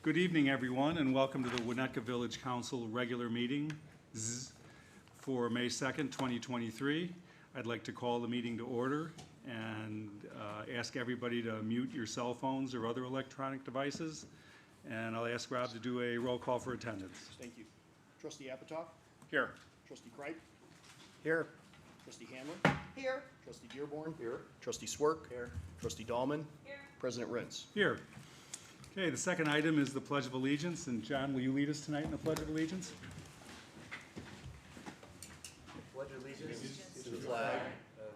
Good evening, everyone, and welcome to the Winnetka Village Council regular meeting for May 2nd, 2023. I'd like to call the meeting to order and ask everybody to mute your cell phones or other electronic devices. And I'll ask Rob to do a roll call for attendance. Thank you. Trustee Apatow? Here. Trustee Kripe? Here. Trustee Hanlon? Here. Trustee Dearborn? Here. Trustee Swerk? Here. Trustee Dahlman? Here. President Rins. Here. Okay, the second item is the Pledge of Allegiance. And John, will you lead us tonight in the Pledge of Allegiance? Pledge allegiance to the flag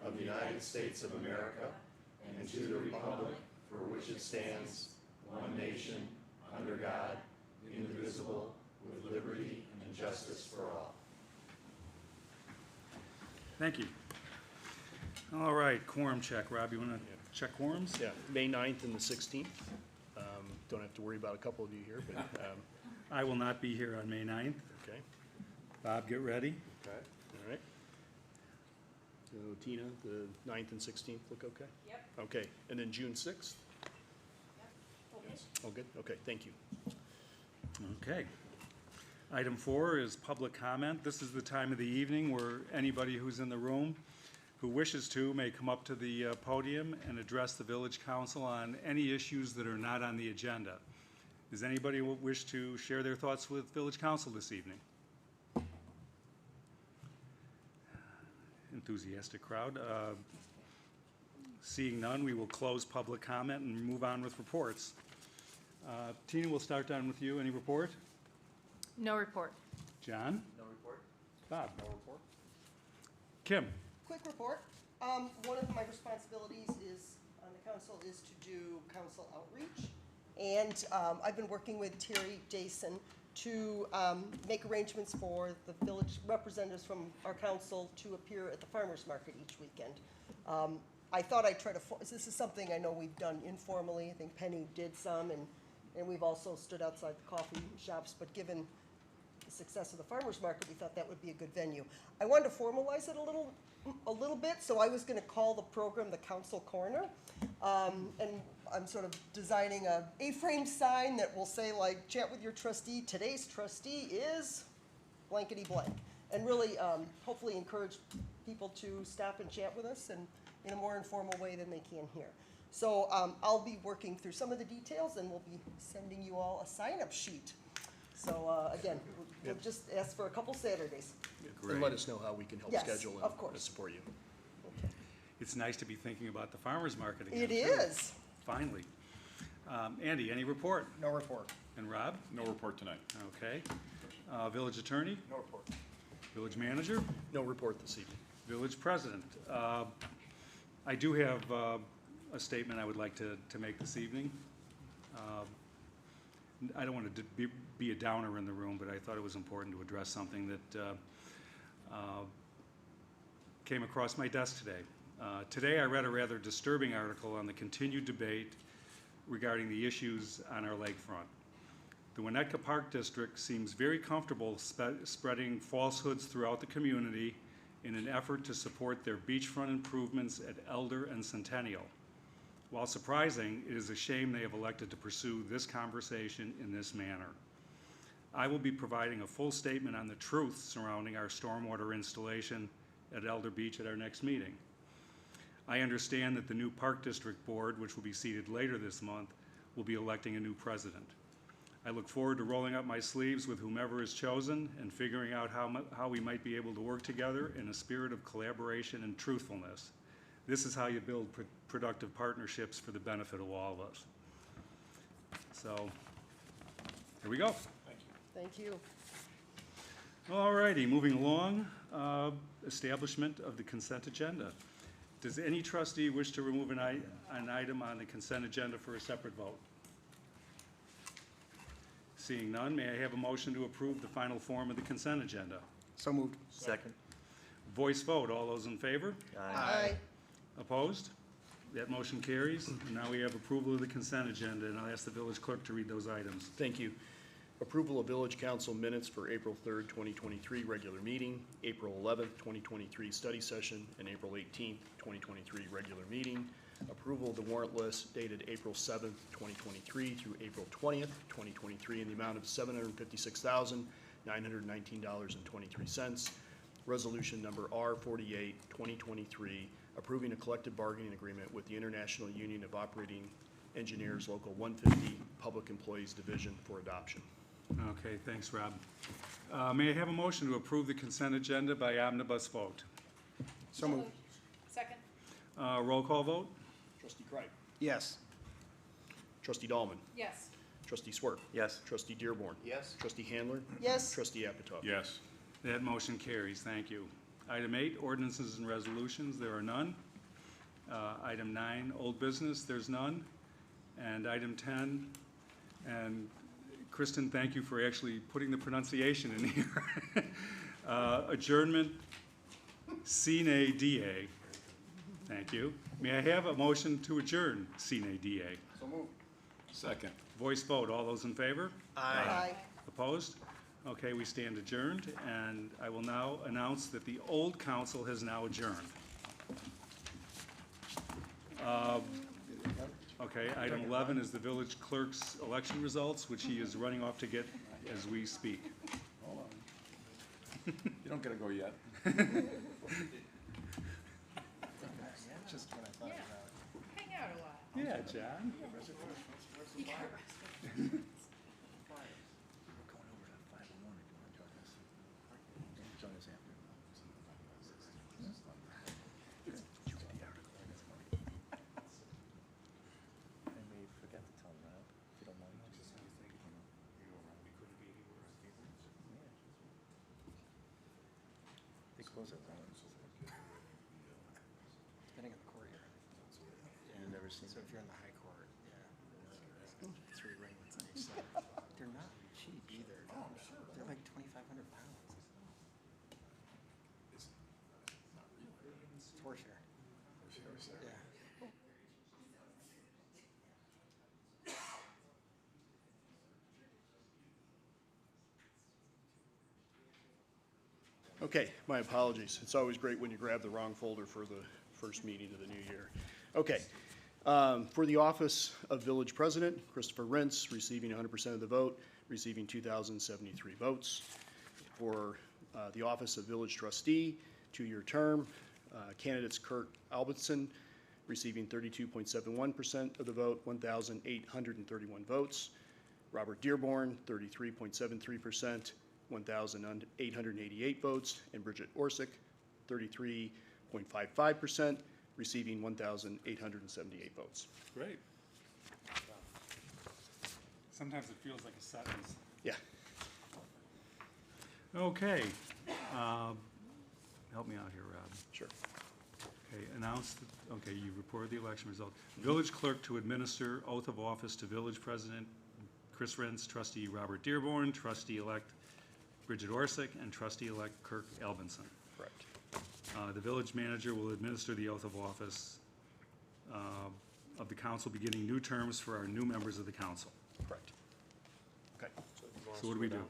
of the United States of America and to the republic for which it stands, one nation, under God, indivisible, with liberty and justice for all. Thank you. All right, quorum check. Rob, you want to check quorums? Yeah, May 9th and the 16th. Don't have to worry about a couple of you here, but, I will not be here on May 9th. okay. Bob, get ready. Okay. All right. So Tina, the 9th and 16th look okay? Yep. Okay, and then June 6th? Okay. All good? Okay, thank you. Okay. Item 4 is public comment. This is the time of the evening where anybody who's in the room who wishes to may come up to the podium and address the village council on any issues that are not on the agenda. Does anybody wish to share their thoughts with village council this evening? Enthusiastic crowd. Seeing none, we will close public comment and move on with reports. Tina, we'll start down with you. Any report? No report. John? No report? Bob? No report. Kim? Quick report. One of my responsibilities is, on the council, is to do council outreach. And I've been working with Terry Jason to make arrangements for the village representatives from our council to appear at the farmer's market each weekend. I thought I'd try to, this is something I know we've done informally. I think Penny did some, and we've also stood outside the coffee shops, but given the success of the farmer's market, we thought that would be a good venue. I wanted to formalize it a little bit, so I was going to call the program the Council Corner, and I'm sort of designing a A-frame sign that will say, like, chat with your trustee. Today's trustee is blankety blank, and really hopefully encourage people to stop and chat with us and in a more informal way than they can here. So I'll be working through some of the details, and we'll be sending you all a sign-up sheet. So again, we'll just ask for a couple Saturdays. And let us know how we can help Yes, schedule of and course. support you. It's nice to be thinking about the farmer's market again. It too. is. Finally. Andy, any report? No report. And Rob? No report tonight. Okay. Village attorney? No report. Village manager? No report this evening. Village president? I do have a statement I would like to make this evening. I don't want to be a downer in the room, but I thought it was important to address something that came across my desk today. Today I read a rather disturbing article on the continued debate regarding the issues on our lakefront. The Winnetka Park District seems very comfortable spreading falsehoods throughout the community in an effort to support their beachfront improvements at Elder and Centennial. While surprising, it is a shame they have elected to pursue this conversation in this manner. I will be providing a full statement on the truth surrounding our stormwater installation at Elder Beach at our next meeting. I understand that the new Park District Board, which will be seated later this month, will be electing a new president. I look forward to rolling up my sleeves with whomever is chosen and figuring out how we might be able to work together in a spirit of collaboration and truthfulness. This is how you build productive partnerships for the benefit of all of us. So, here we go. Thank you. All righty, moving along, establishment of the consent agenda. Does any trustee wish to remove an item on the consent agenda for a separate vote? Seeing none, may I have a motion to approve the final form of the consent agenda? So moved. Second. Voice vote, all those in favor? Aye. Opposed? That motion carries. And now we have approval of the consent agenda, and I'll ask the village clerk to read those items. Thank you. Approval of village council minutes for April 3rd, 2023 regular meeting, April 11th, 2023 study session, and April 18th, 2023 regular meeting. approval of the warrant list dated April 7th, 2023 through April 20th, 2023 in the amount of $756,919.23. Resolution number R48, 2023, approving a collective bargaining agreement with the International Union of Operating Engineers Local 150 Public Employees Division for adoption. Okay, thanks, Rob. May I have a motion to approve the consent agenda by omnibus vote? So moved. Second. Roll call vote? Trustee Kreip. Yes. Trustee Dahlman. Yes. Trustee Swerk. Yes. Trustee Dearborn. Yes. Trustee Handler. Yes. Trustee Apatow. Yes. That motion carries, thank you. Item 8, ordinances and resolutions, there are none. Item 9, old business, there's none. And item 10, and Kristen, thank you for actually putting the pronunciation in here. Adjournment sine die. Thank you. May I have a motion to adjourn sine die? So moved. Second. Voice vote, all those in favor? Aye. Opposed? Okay, we stand adjourned, and I will now announce that the old council has now adjourned. Okay, item 11 is the village clerk's election results, which he is running off to get as we speak. You don't gotta go yet. Just when I thought Yeah. about Hang out a lot. Yeah, John. You got arrested. We're going over to 501 if you wanna join us. Join us after. I may forget to tell Rob, if you don't mind. They close at 1. depending on the court you're in. You've never seen So if you're in the high court, yeah, 3 ringlets on each side. They're not cheap either. Oh, sure. They're like 2,500 pounds. It's torture. Yeah. Okay, my apologies. It's always great when you grab the wrong folder for the first meeting of the new year. Okay, for the office of village president, Christopher Rentz, receiving 100% of the vote, receiving 2,073 votes. For the office of village trustee, 2-year term, candidates Kirk Albinson, receiving 32.71% of the vote, 1,831 votes. Robert Dearborn, 33.73%, 1,888 votes, and Bridget Orsick, 33.55%, receiving 1,878 votes. Great. Sometimes it feels like a sentence. Yeah. Okay. Help me out here, Rob. Sure. Okay, okay, you reported the election result. Village clerk to administer oath of office to village president Chris Rentz, trustee Robert Dearborn, trustee-elect Bridget Orsick, and trustee-elect Kirk Albinson. Correct. The village manager will administer the oath of office of the council, beginning new terms for our new members of the council. Correct. Okay. So what do we do?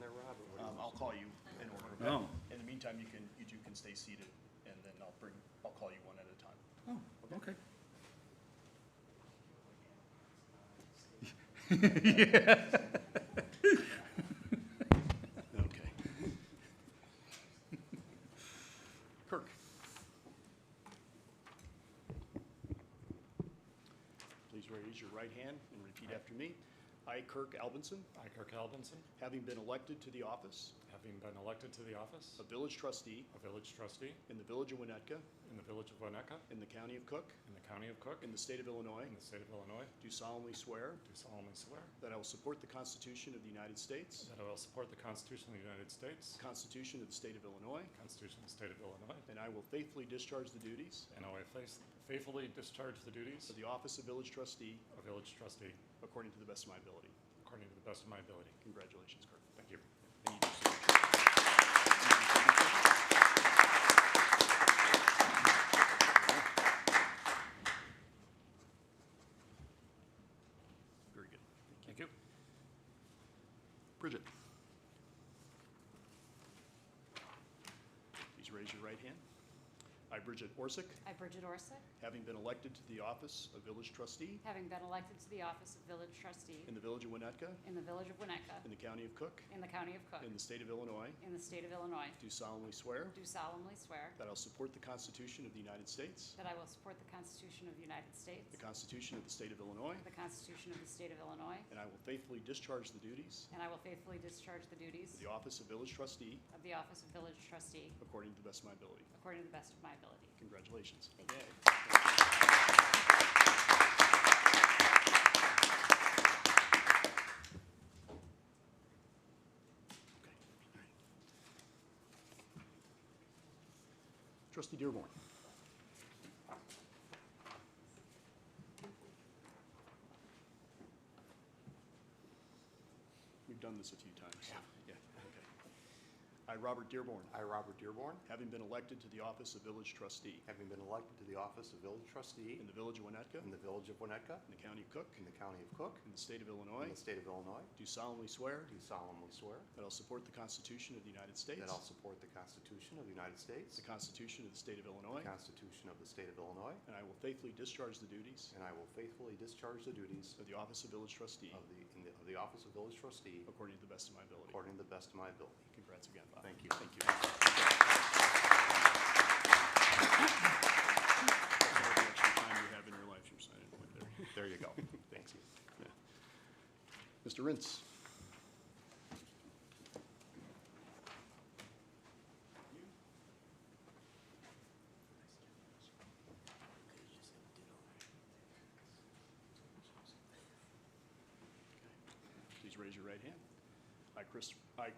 I'll call you in order. Oh. In the meantime, you two can stay seated, and then I'll call you one at a time. Oh, okay. Okay. Kirk. Please raise your right hand and repeat after me. I, Kirk Albinson, I, Kirk Albinson, having been elected to the office having been elected to the office of village trustee of village trustee in the village of Winnetka, in the village of Winnetka, in the county of Cook, in the county of Cook, in the state of Illinois, in the state of Illinois, do solemnly swear do solemnly swear that I will support the Constitution of the United States, that I will support the Constitution of the United States, the Constitution of the state of Illinois, the Constitution of the state of Illinois, and I will faithfully discharge the duties and I will faithfully discharge the duties of the office of village trustee of village trustee according to the best of my ability. according to the best of my ability. Congratulations, Kirk. Thank you. And you do so. Very good. Thank you. Bridget. Please raise your right hand. I I, Bridget Orsic, I, Bridget Orsic, having been elected to the office of village trustee having been elected to the office of village trustee in the village of Winnetka, in the village of Winnetka, in the county of Cook, in the county of Cook, in the state of Illinois, in the state of Illinois, do solemnly swear do solemnly swear that I will support the Constitution of the United States, that I will support the Constitution of the United States, the Constitution of the state of Illinois, the Constitution of the state of Illinois, and I will faithfully discharge the duties and I will faithfully discharge the duties of the office of village trustee of the office of village trustee according to the best of my ability. according to the best of my ability. Congratulations. Thank you. Okay. Trustee Dearborn. We've done this a few times. Yeah. Okay. I, Robert Dearborn, I, Robert Dearborn, having been elected to the office of village trustee having been elected to the office of village trustee in the village of Winnetka, in the village of Winnetka, in the county of Cook, in the county of Cook, in the state of in Illinois, the state of Illinois, do solemnly swear do solemnly swear that I'll support the Constitution of the United States, that I'll support the Constitution of the United States, the Constitution of the state of Illinois, the Constitution of the state of Illinois, and I will faithfully discharge the duties and I will faithfully discharge the duties of the office of village trustee of the office of village trustee according to the best of my ability. according to the best of my ability. Congrats again, Bob. Thank you. Thank you. Time you have in your life, you're signing right there. There you go. Thank you. Mr. Rintz. Please raise your right hand. I,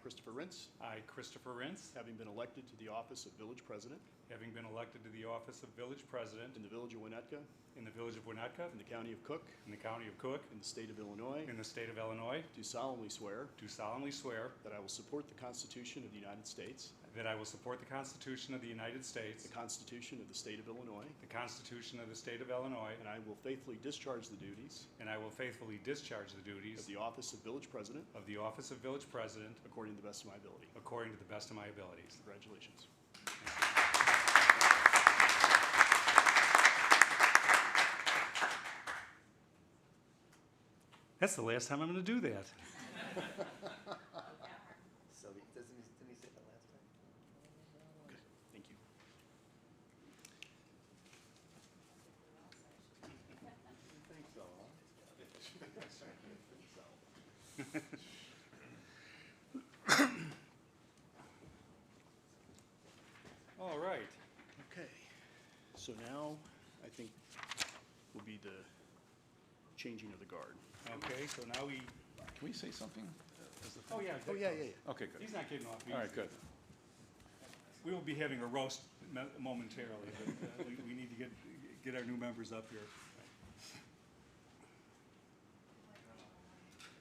Christopher Rintz, I, Christopher Rintz, having been elected to the office of village president having been elected to the office of village president in the village of Winnetka, in the village of Winnetka, in the county of Cook, in the county of Cook, in the state of Illinois, in the state of Illinois, do solemnly swear do solemnly swear that I will support the Constitution of the United States, that I will support the Constitution of the United States, the Constitution of the state of Illinois, the Constitution of the state of Illinois, and I will faithfully discharge the duties and I will faithfully discharge the duties of the office of village president of the office of village president according to the best of my ability. according to the best of my abilities. Congratulations. That's the last time I'm going to do that. So didn't he say that last time? Okay, thank you. All right. Okay, so now I think will be the changing of the guard. Okay, so now we, Can we say something? oh yeah. Oh, yeah. Okay, good. He's not getting off. All right, good. We will be having a roast momentarily, but we need to get our new members up here.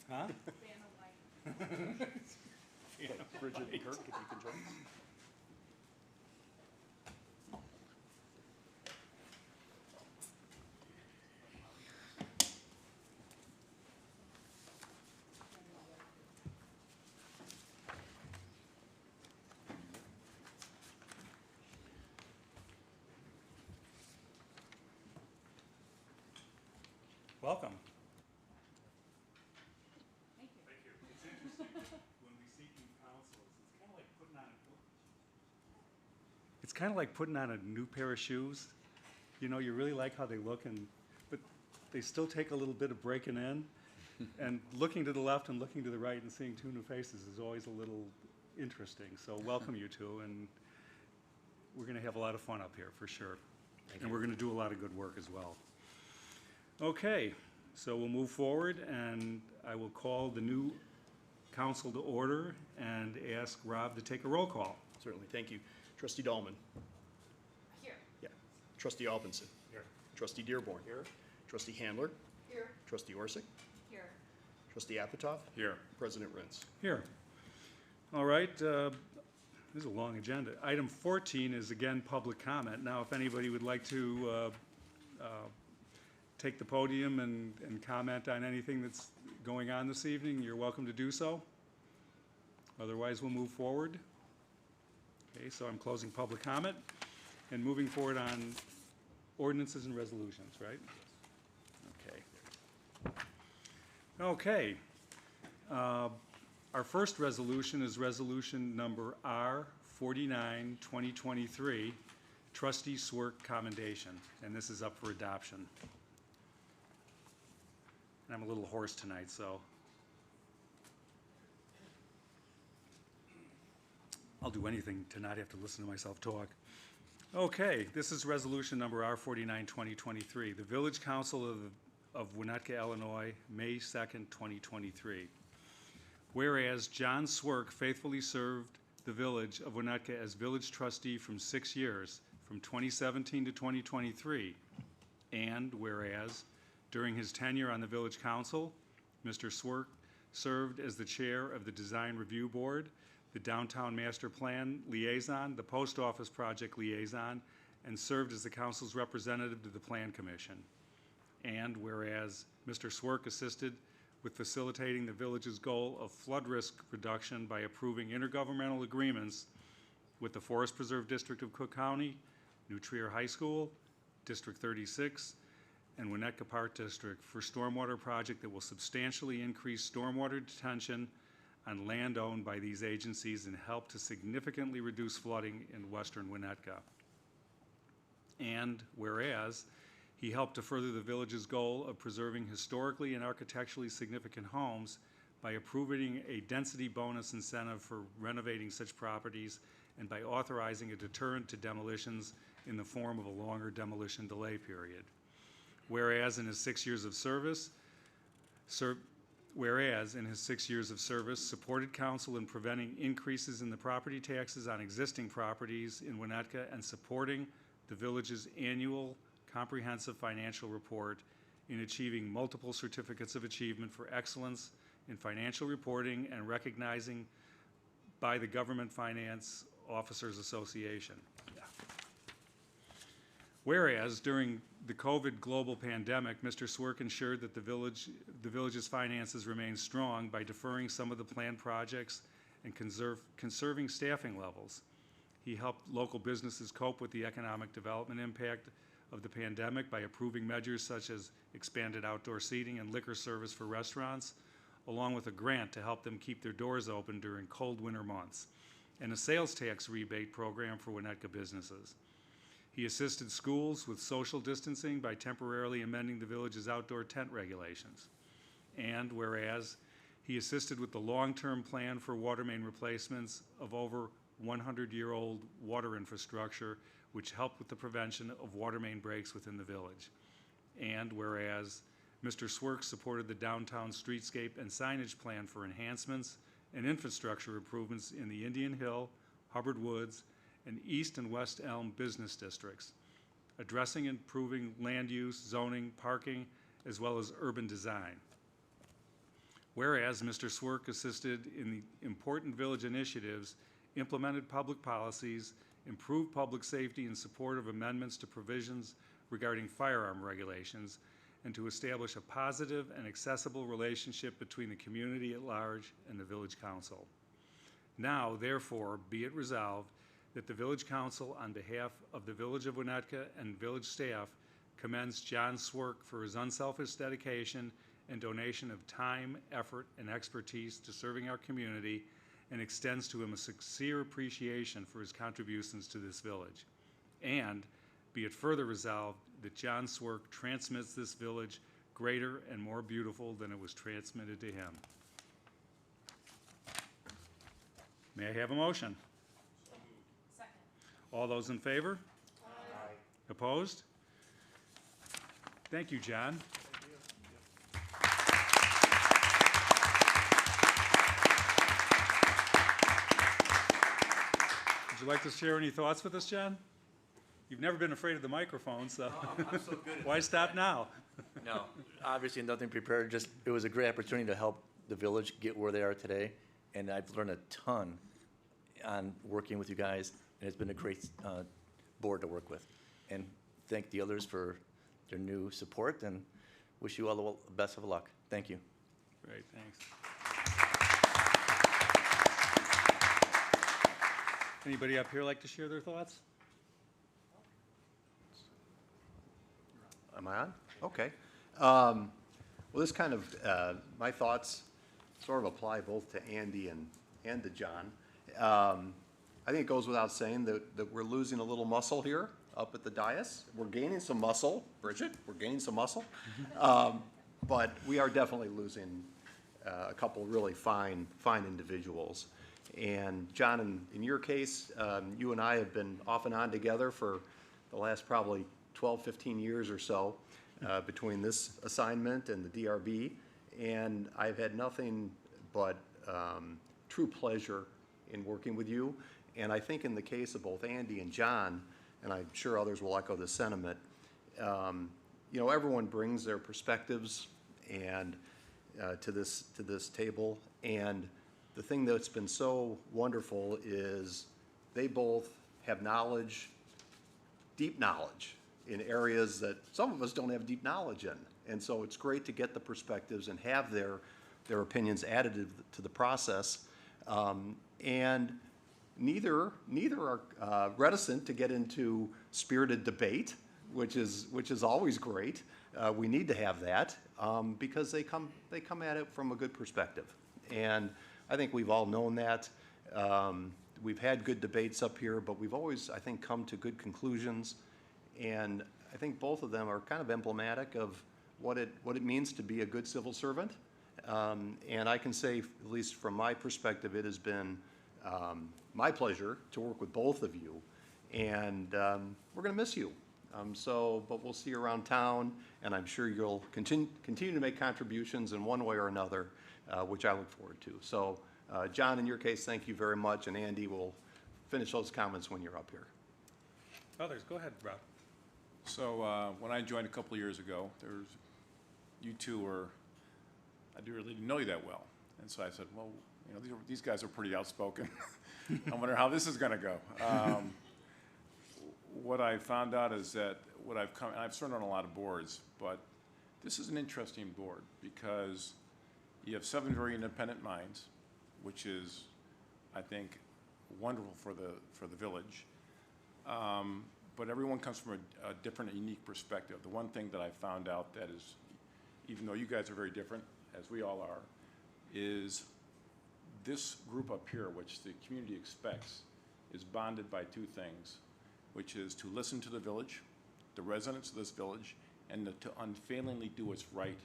Huh? Okay, Bridget and Kirk, if you can join us. Welcome. Thank you. Thank you. It's interesting, when we seek new councils, it's kind of like putting on a new pair of shoes. You know, you really like how they look, but they still take a little bit of breaking in. And looking to the left and looking to the right and seeing two new faces is always a little interesting. So welcome you two, and we're going to have a lot of fun up here for sure. And we're going to do a lot of good work as well. Okay, so we'll move forward, and I will call the new council to order and ask Rob to take a roll call. Certainly, thank you. Trustee Dahlman. Here. Yeah. Trustee Albinson. Here. Trustee Dearborn. Here? Trustee Handler. Here. Trustee Orsic. Here. Trustee Apatow. Here. President Rintz. Here. All right, this is a long agenda. Item 14 is again public comment. Now, if anybody would like to take the podium and comment on anything that's going on this evening, you're welcome to do so. Otherwise, we'll move forward. Okay, so I'm closing public comment. And moving forward on ordinances and resolutions, right? Okay. Okay. Our first resolution is resolution number R 49/2023, Trustee Swerk Commendation, and this is up for adoption. And I'm a little hoarse tonight, so I'll do anything to not have to listen to myself talk. Okay, this is resolution number R 49/2023. The Village Council of Winnetka, Illinois, May 2nd, 2023. Whereas John Swerk faithfully served the Village of Winnetka as village trustee from 6 years, from 2017 to 2023. And whereas during his tenure on the Village Council, Mr. Swerk served as the chair of the Design Review Board, the Downtown Master Plan Liaison, the Post Office Project Liaison, and served as the council's representative to the Plan Commission. And whereas Mr. Swerk assisted with facilitating the village's goal of flood risk reduction by approving intergovernmental agreements with the Forest Preserve District of Cook County, New Trier High School, District 36, and Winnetka Park District for stormwater project that will substantially increase stormwater detention on land owned by these agencies and help to significantly reduce flooding in western Winnetka. And whereas he helped to further the village's goal of preserving historically and architecturally significant homes by approving a density bonus incentive for renovating such properties and by authorizing a deterrent to demolitions in the form of a longer demolition delay period. Whereas in his 6 years of service, supported council in preventing increases in the property taxes on existing properties in Winnetka and supporting the village's annual comprehensive financial report in achieving multiple certificates of achievement for excellence in financial reporting and recognizing by the Government Finance Officers Association. Whereas during the COVID global pandemic, Mr. Swerk ensured that the village's finances remained strong by deferring some of the planned projects and conserving staffing levels. He helped local businesses cope with the economic development impact of the pandemic by approving measures such as expanded outdoor seating and liquor service for restaurants, along with a grant to help them keep their doors open during cold winter months, and a sales tax rebate program for Winnetka businesses. He assisted schools with social distancing by temporarily amending the village's outdoor tent regulations. And whereas he assisted with the long-term plan for water main replacements of over 100-year-old water infrastructure, which helped with the prevention of water main breaks within the village. And whereas Mr. Swerk supported the downtown streetscape and signage plan for enhancements and infrastructure improvements in the Indian Hill, Hubbard Woods, and East and West Elm business districts, addressing and improving land use, zoning, parking, as well as urban design. Whereas Mr. Swerk assisted in the important village initiatives, implemented public policies, improved public safety in support of amendments to provisions regarding firearm regulations, and to establish a positive and accessible relationship between the community at large and the village council. Now, therefore, be it resolved that the village council, on behalf of the village of Winnetka and village staff, commends John Swerk for his unselfish dedication and donation of time, effort, and expertise to serving our community, and extends to him a sincere appreciation for his contributions to this village. And be it further resolved that John Swerk transmits this village greater and more beautiful than it was transmitted to him. May I have a motion? Second. All those in favor? Aye. Opposed? Thank you, John. Would you like to share any thoughts with us, John? You've never been afraid of the microphone, so I'm so good at why stop now? No, obviously nothing prepared, just, it was a great opportunity to help the village get where they are today. And I've learned a ton on working with you guys, and it's been a great board to work with. And thank the others for their new support, and wish you all the best of luck. Thank you. Great, thanks. Anybody up here like to share their thoughts? Am I on? Okay. Well, this kind of, my thoughts sort of apply both to Andy and to John. I think it goes without saying that we're losing a little muscle here up at the dais. We're gaining some muscle. Bridget, we're gaining some muscle. But we are definitely losing a couple really fine individuals. And John, in your case, you and I have been off and on together for the last probably 12, 15 years or so, between this assignment and the DRB. And I've had nothing but true pleasure in working with you. And I think in the case of both Andy and John, and I'm sure others will echo this sentiment, you know, everyone brings their perspectives and to this table. And the thing that's been so wonderful is they both have knowledge, deep knowledge, in areas that some of us don't have deep knowledge in. And so it's great to get the perspectives and have their opinions added to the process. And neither are reticent to get into spirited debate, which is always great. We need to have that because they come at it from a good perspective. And I think we've all known that. We've had good debates up here, but we've always, I think, come to good conclusions. And I think both of them are kind of emblematic of what it means to be a good civil servant. And I can say, at least from my perspective, it has been my pleasure to work with both of you. And we're going to miss you. But we'll see you around town, and I'm sure you'll continue to make contributions in one way or another, which I look forward to. So, John, in your case, thank you very much, and Andy will finish those comments when you're up here. Others, go ahead, Rob. So when I joined a couple of years ago, you two were, I really didn't know you that well. And so I said, well, you know, these guys are pretty outspoken. I wonder how this is going to go. What I found out is that I've served on a lot of boards, but this is an interesting board because you have 7 very independent minds, which is, I think, wonderful for the village. But everyone comes from a different, unique perspective. The one thing that I found out that is, even though you guys are very different, as we all are, is this group up here, which the community expects, is bonded by 2 things, which is to listen to the village, the residents of this village, and to unfailingly do what's right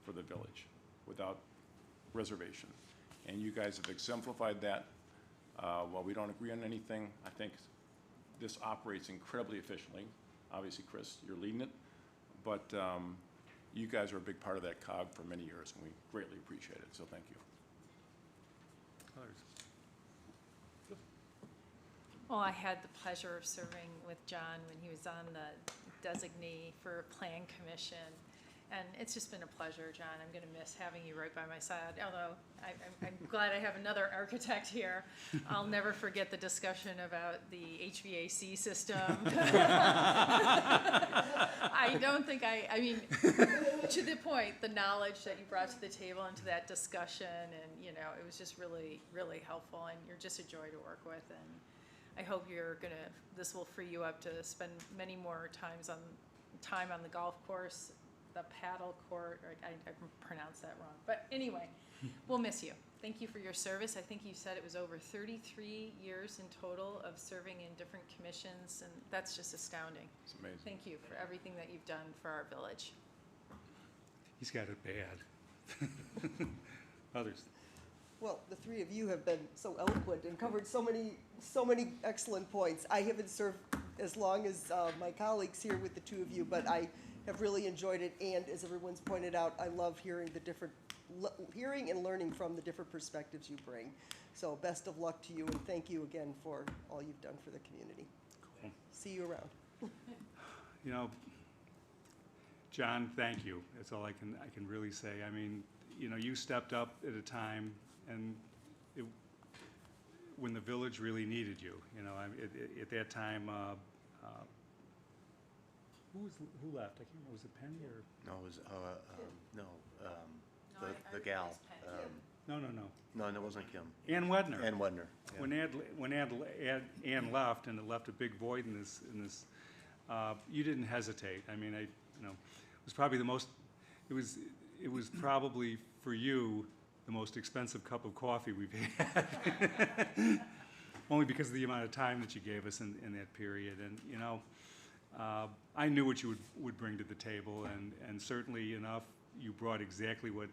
for the village without reservation. And you guys have exemplified that. While we don't agree on anything, I think this operates incredibly efficiently. Obviously, Chris, you're leading it, but you guys are a big part of that cog for many years, and we greatly appreciate it, so thank you. Others. Well, I had the pleasure of serving with John when he was on the designee for Plan Commission. And it's just been a pleasure, John. I'm going to miss having you right by my side, although I'm glad I have another architect here. I'll never forget the discussion about the HVAC system. I don't think I mean, to the point, the knowledge that you brought to the table and to that discussion, and, you know, it was just really, really helpful, and you're just a joy to work with. And I hope this will free you up to spend many more time on the golf course, the paddle court, or I pronounced that wrong. But anyway, we'll miss you. Thank you for your service. I think you said it was over 33 years in total of serving in different commissions, and that's just astounding. It's amazing. Thank you for everything that you've done for our village. He's got it bad. Others. Well, the 3 of you have been so eloquent and covered so many excellent points. I haven't served as long as my colleagues here with the 2 of you, but I have really enjoyed it. And as everyone's pointed out, I love hearing hearing and learning from the different perspectives you bring. So best of luck to you, and thank you again for all you've done for the community. Cool. See you around. You know, John, thank you. That's all I can really say. I mean, you know, you stepped up at a time and when the village really needed you. You know, at that time, who left? I can't remember. Was it Penny or? No, it was, No, I the gal. it's Penny. No. No, it wasn't Kim. Ann Wedner. Ann Wedner. Yeah. When Ann left, and it left a big void in this, you didn't hesitate. I mean, you know. It was probably it was probably for you, the most expensive cup of coffee we've had. Only because of the amount of time that you gave us in that period. And, you know, I knew what you would bring to the table, and certainly enough, you brought exactly what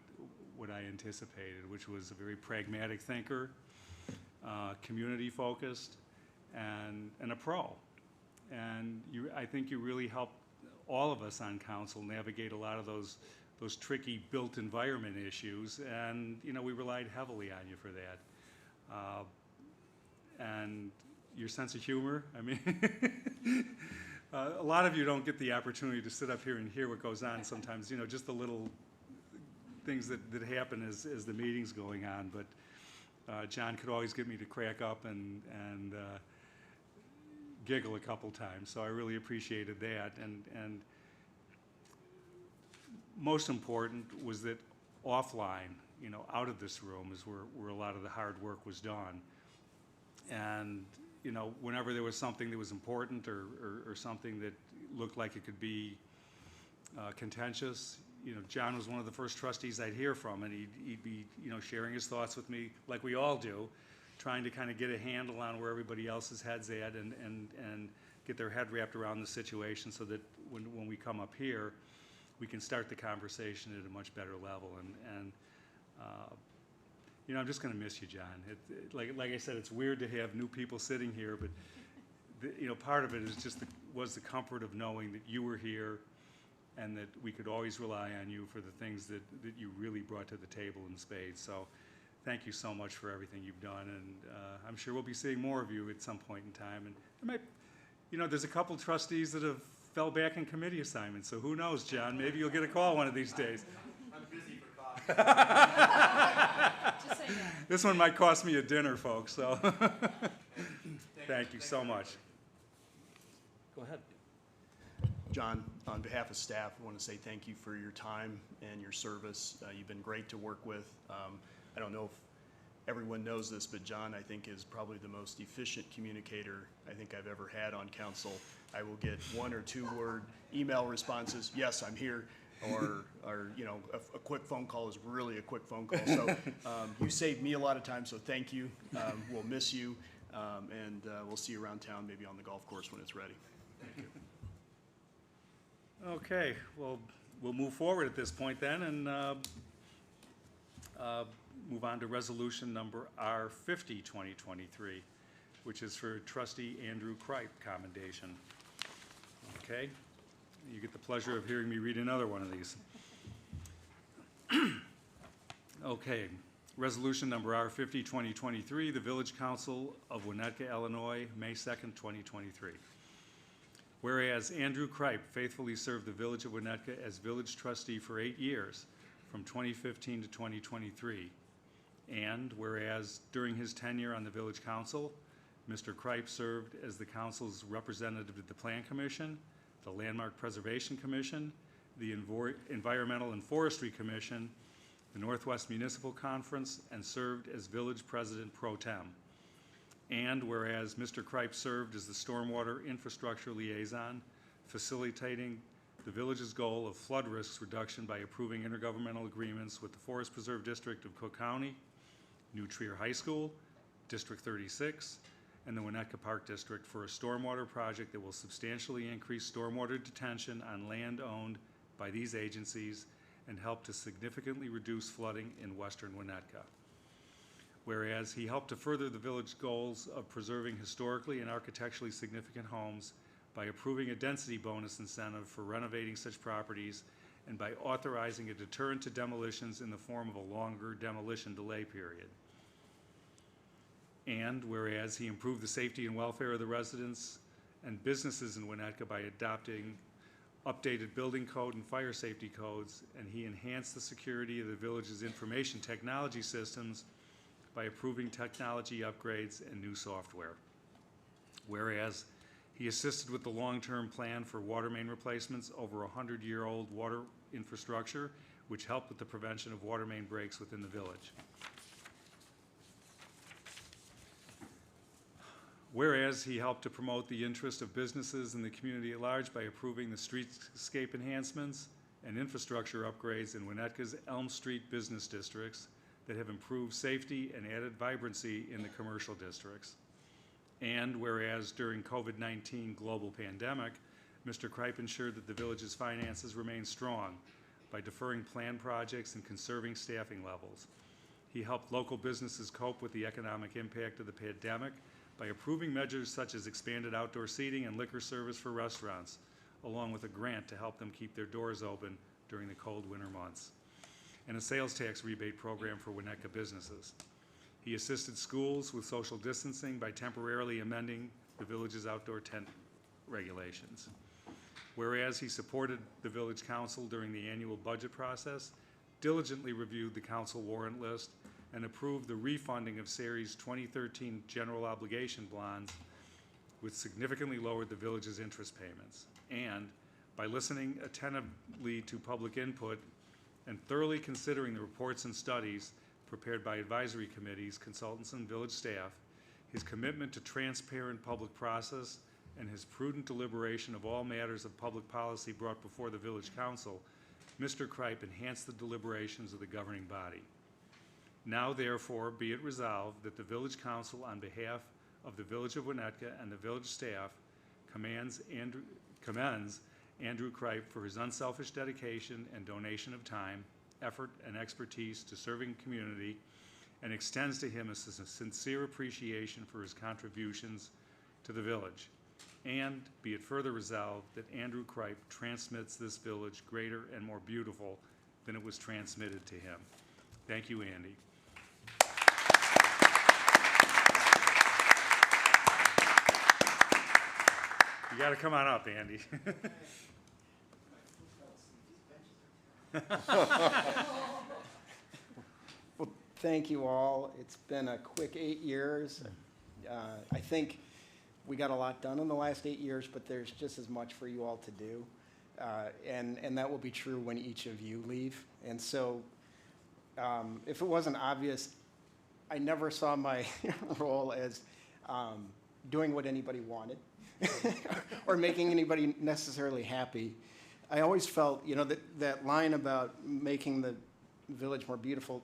I anticipated, which was a very pragmatic thinker, community-focused, and a pro. And I think you really helped all of us on council navigate a lot of those tricky built environment issues, and, you know, we relied heavily on you for that. And your sense of humor, I mean, a lot of you don't get the opportunity to sit up here and hear what goes on sometimes, you know, just the little things that happen as the meeting's going on, but John could always get me to crack up and giggle a couple times, so I really appreciated that. And most important was that offline, you know, out of this room is where a lot of the hard work was done. And, you know, whenever there was something that was important or something that looked like it could be contentious, you know, John was one of the first trustees I'd hear from, and he'd be, you know, sharing his thoughts with me like we all do, trying to kind of get a handle on where everybody else's head's at and get their head wrapped around the situation, so that when we come up here, we can start the conversation at a much better level. And you know, I'm just going to miss you, John. Like I said, it's weird to have new people sitting here, but you know, part of it is just was the comfort of knowing that you were here, and that we could always rely on you for the things that you really brought to the table in spades. So thank you so much for everything you've done, and I'm sure we'll be seeing more of you at some point in time. And there might, you know, there's a couple trustees that have fell back in committee assignments, so who knows, John? Maybe you'll get a call one of these days. I'm busy for coffee. Just say that. This one might cost me a dinner, folks, so thank you so much. Go ahead. John, on behalf of staff, I want to say thank you for your time and your service. You've been great to work with. I don't know if everyone knows this, but John, I think, is probably the most efficient communicator I think I've ever had on council. I will get 1 or 2 word email responses, yes, I'm here, or you know, a quick phone call is really a quick phone call. So you saved me a lot of time, so thank you. We'll miss you, and we'll see you around town, maybe on the golf course when it's ready. Thank you. Okay, well, we'll move forward at this point then, and move on to resolution number R50, 2023, which is for trustee Andrew Kripe commendation. Okay, you get the pleasure of hearing me read another one of these. Okay, resolution number R50, 2023, the Village Council of Winnetka, Illinois, May 2nd, 2023. Whereas Andrew Kripe faithfully served the Village of Winnetka as village trustee for 8 years, from 2015 to 2023. And whereas during his tenure on the Village Council, Mr. Kripe served as the council's representative to the Plan Commission, the Landmark Preservation Commission, the Environmental and Forestry Commission, the Northwest Municipal Conference, and served as village president pro tem. And whereas Mr. Kripe served as the Stormwater Infrastructure Liaison, facilitating the village's goal of flood risks reduction by approving intergovernmental agreements with the Forest Preserve District of Cook County, New Trier High School, District 36, and the Winnetka Park District for a stormwater project that will substantially increase stormwater detention on land owned by these agencies and help to significantly reduce flooding in western Winnetka. Whereas he helped to further the village goals of preserving historically and architecturally significant homes by approving a density bonus incentive for renovating such properties and by authorizing a deterrent to demolitions in the form of a longer demolition delay period. And whereas he improved the safety and welfare of the residents and businesses in Winnetka by adopting updated building code and fire safety codes, and he enhanced the security of the village's information technology systems by approving technology upgrades and new software. Whereas he assisted with the long-term plan for water main replacements over 100-year-old water infrastructure, which helped with the prevention of water main breaks within the village. Whereas he helped to promote the interest of businesses in the community at large by approving the streetscape enhancements and infrastructure upgrades in Winnetka's Elm Street business districts that have improved safety and added vibrancy in the commercial districts. And whereas during COVID-19 global pandemic, Mr. Kripe ensured that the village's finances remain strong by deferring planned projects and conserving staffing levels. He helped local businesses cope with the economic impact of the pandemic by approving measures such as expanded outdoor seating and liquor service for restaurants, along with a grant to help them keep their doors open during the cold winter months, and a sales tax rebate program for Winnetka businesses. He assisted schools with social distancing by temporarily amending the village's outdoor tent regulations. Whereas he supported the village council during the annual budget process, diligently reviewed the council warrant list, and approved the refunding of Ceres 2013 general obligation bonds, which significantly lowered the village's interest payments. And by listening attentively to public input and thoroughly considering the reports and studies prepared by advisory committees, consultants, and village staff, his commitment to transparent public process and his prudent deliberation of all matters of public policy brought before the village council, Mr. Kripe enhanced the deliberations of the governing body. Now therefore be it resolved that the village council, on behalf of the village of Winnetka and the village staff, commends Andrew Kripe for his unselfish dedication and donation of time, effort, and expertise to serving the community, and extends to him a sincere appreciation for his contributions to the village. And be it further resolved that Andrew Kripe transmits this village greater and more beautiful than it was transmitted to him. Thank you, Andy. You got to come on up, Andy. Well, thank you all. It's been a quick 8 years. I think we got a lot done in the last 8 years, but there's just as much for you all to do. And that will be true when each of you leave. And so if it wasn't obvious, I never saw my role as doing what anybody wanted or making anybody necessarily happy. I always felt, that line about making the village more beautiful,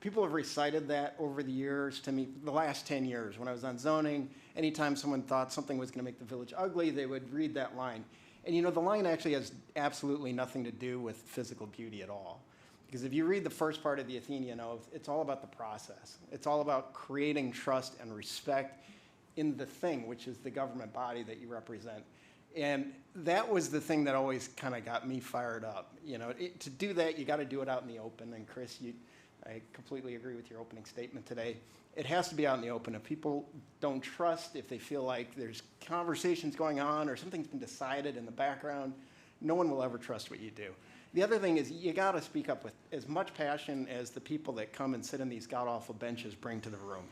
people have recited that over the years to me, the last 10 years. When I was on zoning, anytime someone thought something was going to make the village ugly, they would read that line. And the line actually has absolutely nothing to do with physical beauty at all. Because if you read the first part of the Athenian Oath, it's all about the process. It's all about creating trust and respect in the thing, which is the government body that you represent. And that was the thing that always kind of got me fired up. To do that, you got to do it out in the open. And Chris, I completely agree with your opening statement today. It has to be out in the open. If people don't trust, if they feel like there's conversations going on or something's been decided in the background, no one will ever trust what you do. The other thing is you got to speak up with as much passion as the people that come and sit in these god-awful benches bring to the room,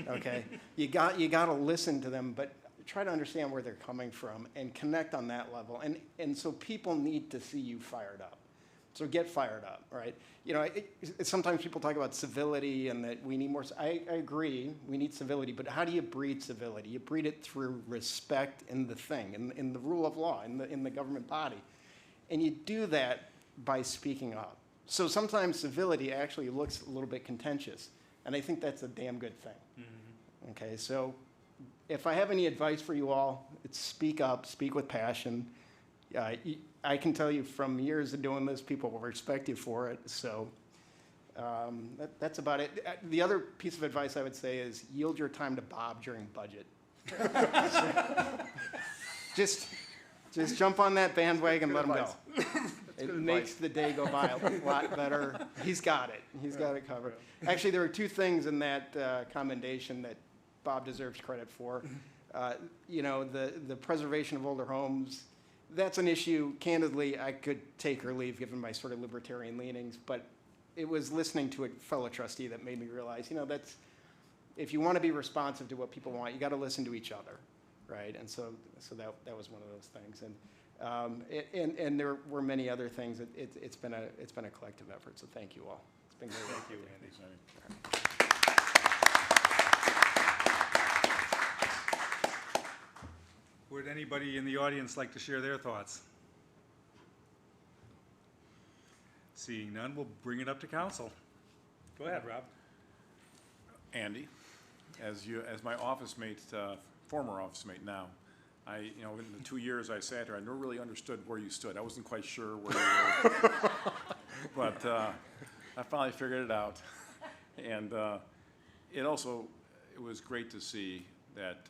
okay? You got to listen to them, but try to understand where they're coming from and connect on that level. And so people need to see you fired up. So get fired up, right? Sometimes people talk about civility and that we need more. I agree, we need civility, but how do you breed civility? You breed it through respect in the thing, in the rule of law, in the government body. And you do that by speaking up. So sometimes civility actually looks a little bit contentious, and I think that's a damn good thing. Mm-hmm. Okay, so if I have any advice for you all, it's speak up, speak with passion. I can tell you from years of doing this, people will respect you for it. So that's about it. The other piece of advice I would say is yield your time to Bob during budget. Just jump on that bandwagon and let him go. It makes the day go by a lot better. He's got it. He's got it covered. Actually, there were two things in that commendation that Bob deserves credit for. The preservation of older homes. That's an issue, candidly, I could take or leave given my sort of libertarian leanings, but it was listening to a fellow trustee that made me realize, if you want to be responsive to what people want, you got to listen to each other, right? And so that was one of those things. And there were many other things. It's been a collective effort, so thank you all. It's been great. Thank you, Andy. anybody in the audience like to share their thoughts? Seeing none, we'll bring it up to council. Go ahead, Rob. Andy, as my office mate, former office mate now, in the 2 years I sat here, I never really understood where you stood. I wasn't quite sure where you were. But I finally figured it out. And it was great to see that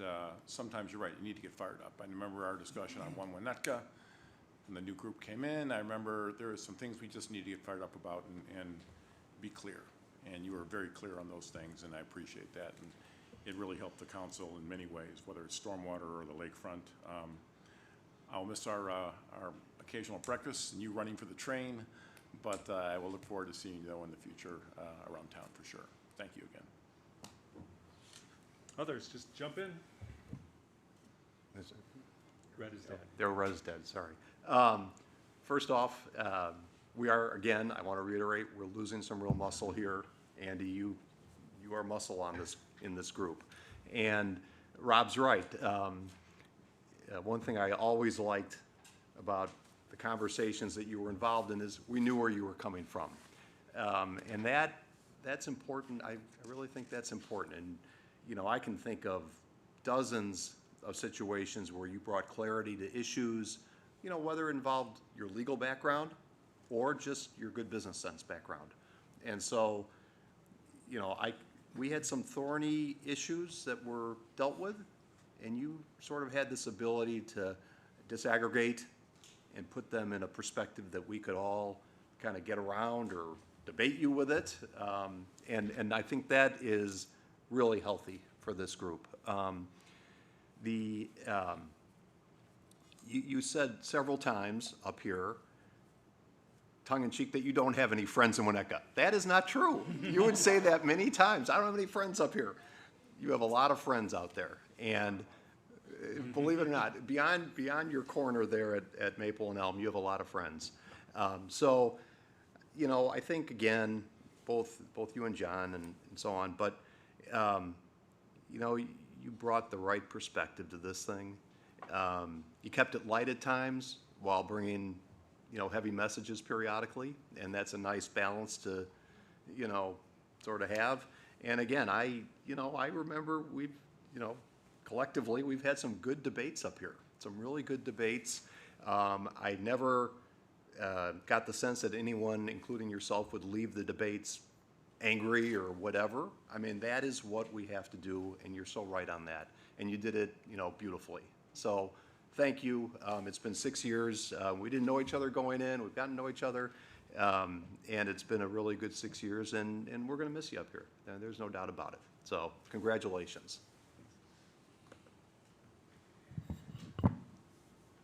sometimes you're right, you need to get fired up. I remember our discussion on One Winnetka, when the new group came in. I remember there were some things we just need to get fired up about and be clear. And you were very clear on those things, and I appreciate that. And it really helped the council in many ways, whether it's stormwater or the lakefront. I'll miss our occasional breakfast and you running for the train, but I will look forward to seeing you though in the future around town for sure. Thank you again. Others, just jump in. Red is dead. Their red is dead, sorry. First off, we are, again, I want to reiterate, we're losing some real muscle here. Andy, you are muscle in this group. And Rob's right. One thing I always liked about the conversations that you were involved in is we knew where you were coming from. And that's important. I really think that's important. And, I can think of dozens of situations where you brought clarity to issues, whether it involved your legal background or just your good business sense background. And so, we had some thorny issues that were dealt with, and you sort of had this ability to disaggregate and put them in a perspective that we could all kind of get around or debate you with it. And I think that is really healthy for this group. You said several times up here, tongue-in-cheek, that you don't have any friends in Winnetka. That is not true. You would say that many times. I don't have any friends up here. You have a lot of friends out there. And believe it or not, beyond your corner there at Maple and Elm, you have a lot of friends. So, I think, again, both you and John and so on, but, you brought the right perspective to this thing. You kept it light at times while bringing heavy messages periodically, and that's a nice balance to, sort of have. And again, I remember collectively, we've had some good debates up here, some really good debates. I never got the sense that anyone, including yourself, would leave the debates angry or whatever. I mean, that is what we have to do, and you're so right on that. And you did it, beautifully. So thank you. It's been 6 years. We didn't know each other going in. We've gotten to know each other. And it's been a really good 6 years, and we're going to miss you up here. There's no doubt about it. So congratulations.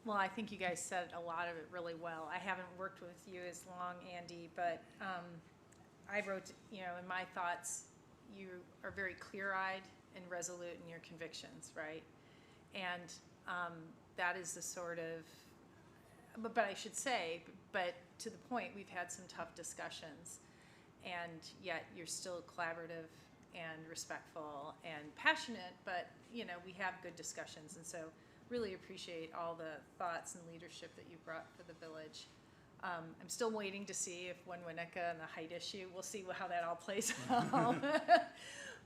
Well, I think you guys said a lot of it really well. I haven't worked with you as long, Andy, but I wrote, in my thoughts, you are very clear-eyed and resolute in your convictions, right? And that is the sort of, but I should say, but to the point, we've had some tough discussions, and yet you're still collaborative and respectful and passionate, but, we have good discussions, and so really appreciate all the thoughts and leadership that you brought for the village. I'm still waiting to see if One Winnetka and the height issue, we'll see how that all plays out.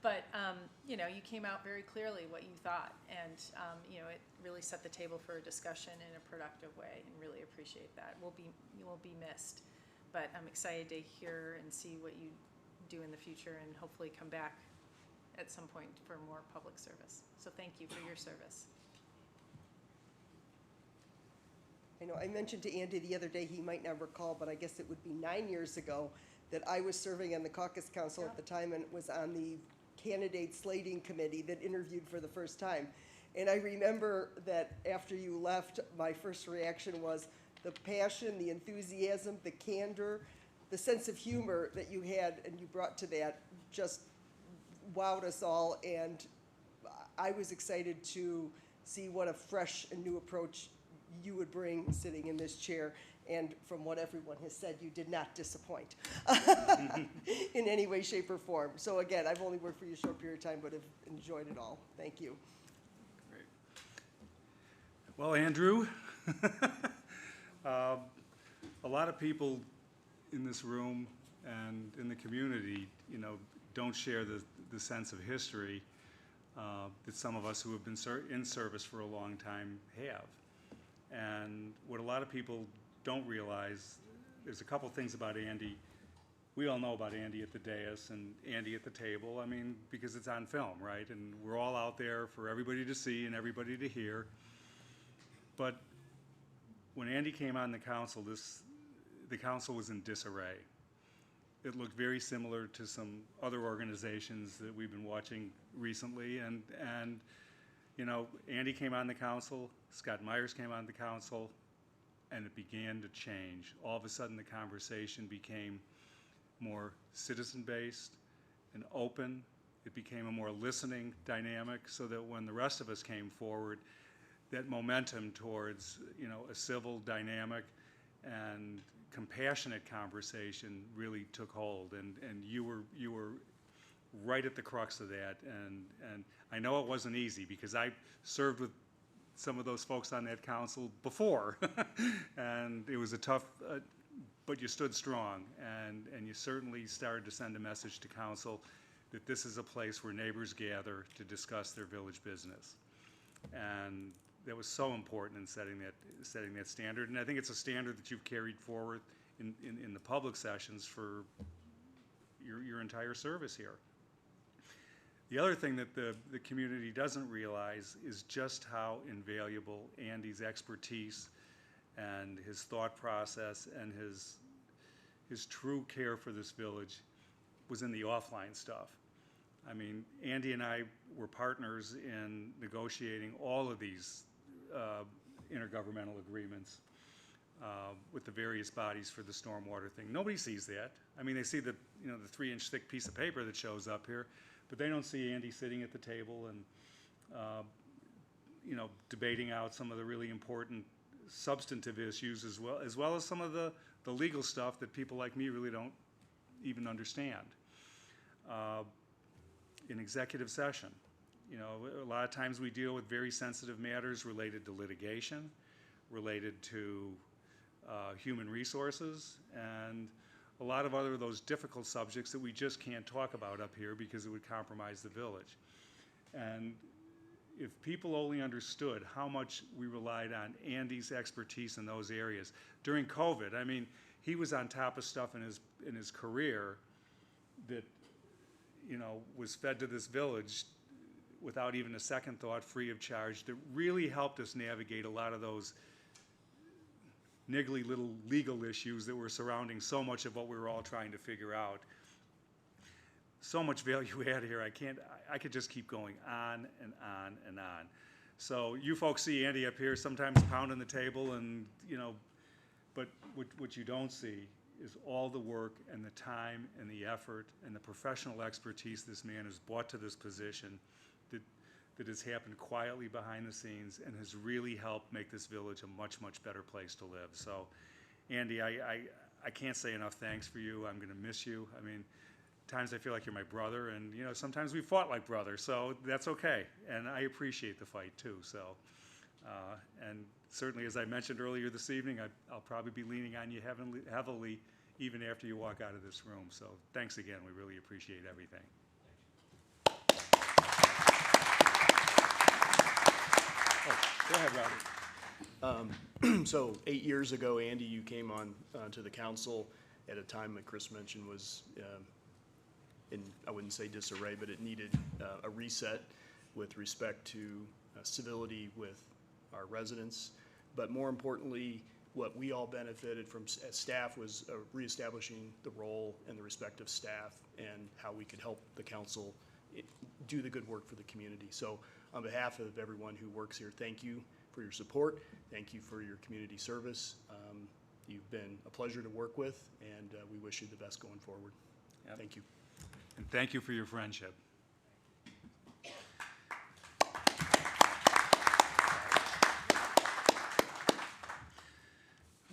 But, you came out very clearly what you thought, and, it really set the table for a discussion in a productive way, and really appreciate that. You will be missed, but I'm excited to hear and see what you do in the future, and hopefully come back at some point for more public service. So thank you for your service. I know I mentioned to Andy the other day, he might not recall, but I guess it would be 9 years ago that I was serving on the caucus council at the time and was on the candidate slating committee that interviewed for the first time. And I remember that after you left, my first reaction was the passion, the enthusiasm, the candor, the sense of humor that you had and you brought to that just wowed us all. And I was excited to see what a fresh and new approach you would bring sitting in this chair. And from what everyone has said, you did not disappoint in any way, shape, or form. So again, I've only worked for you a short period of time, but have enjoyed it all. Thank you. Great. Well, Andrew, a lot of people in this room and in the community, you know, don't share the sense of history that some of us who have been in service for a long time have. And what a lot of people don't realize, there's a couple things about Andy. We all know about Andy at the dais and Andy at the table, I mean, because it's on film, right? And we're all out there for everybody to see and everybody to hear. But when Andy came on the council, the council was in disarray. It looked very similar to some other organizations that we've been watching recently. And you know, Andy came on the council, Scott Myers came on the council, and it began to change. All of a sudden, the conversation became more citizen-based and open. It became a more listening dynamic, so that when the rest of us came forward, that momentum towards, you know, a civil dynamic and compassionate conversation really took hold, and you were right at the crux of that, and I know it wasn't easy because I served with some of those folks on that council before, and it was a tough, but you stood strong, and you certainly started to send a message to council that this is a place where neighbors gather to discuss their village business, and that was so important in setting that standard, and I think it's a standard that you've carried forward in the public sessions for your entire service here. The other thing that the community doesn't realize is just how invaluable Andy's expertise and his thought process and his true care for this village was in the offline stuff. I mean, Andy and I were partners in negotiating all of these intergovernmental agreements with the various bodies for the stormwater thing. Nobody sees that. I mean, they see the 3-inch thick piece of paper that shows up here, but they don't see Andy sitting at the table and debating out some of the really important substantive issues as well as some of the legal stuff that people like me really don't even understand. In executive session, you know, a lot of times we deal with very sensitive matters related to litigation, related to human resources, and a lot of other of those difficult subjects that we just can't talk about up here because it would compromise the village. And if people only understood how much we relied on Andy's expertise in those areas. During COVID, I mean, he was on top of stuff in his career that, you know, was fed to this village without even a second thought, free of charge, that really helped us navigate a lot of those niggly little legal issues that were surrounding so much of what we were all trying to figure out. So much value add here. I could just keep going on and on and on. So you folks see Andy up here sometimes pounding the table, and you know, but what you don't see is all the work and the time and the effort and the professional expertise this man has brought to this position that has happened quietly behind the scenes and has really helped make this village a much, much better place to live. So, Andy, I can't say enough thanks for you. I'm going to miss you. I mean, times I feel like you're my brother, and you know, sometimes we fought like brothers, so that's okay. And I appreciate the fight too. So, and certainly, as I mentioned earlier this evening, I'll probably be leaning on you heavily even after you walk out of this room. So, thanks again. We really appreciate everything. Go ahead, Robert. So 8 years ago, Andy, you came on to the council at a time that Chris mentioned was in, I wouldn't say disarray, but it needed a reset with respect to civility with our residents. But more importantly, what we all benefited from as staff was reestablishing the role and the respect of staff and how we could help the council do the good work for the community. So on behalf of everyone who works here, thank you for your support. Thank you for your community service. You've been a pleasure to work with, and we wish you the best going forward. Yep. Thank you. And thank you for your friendship.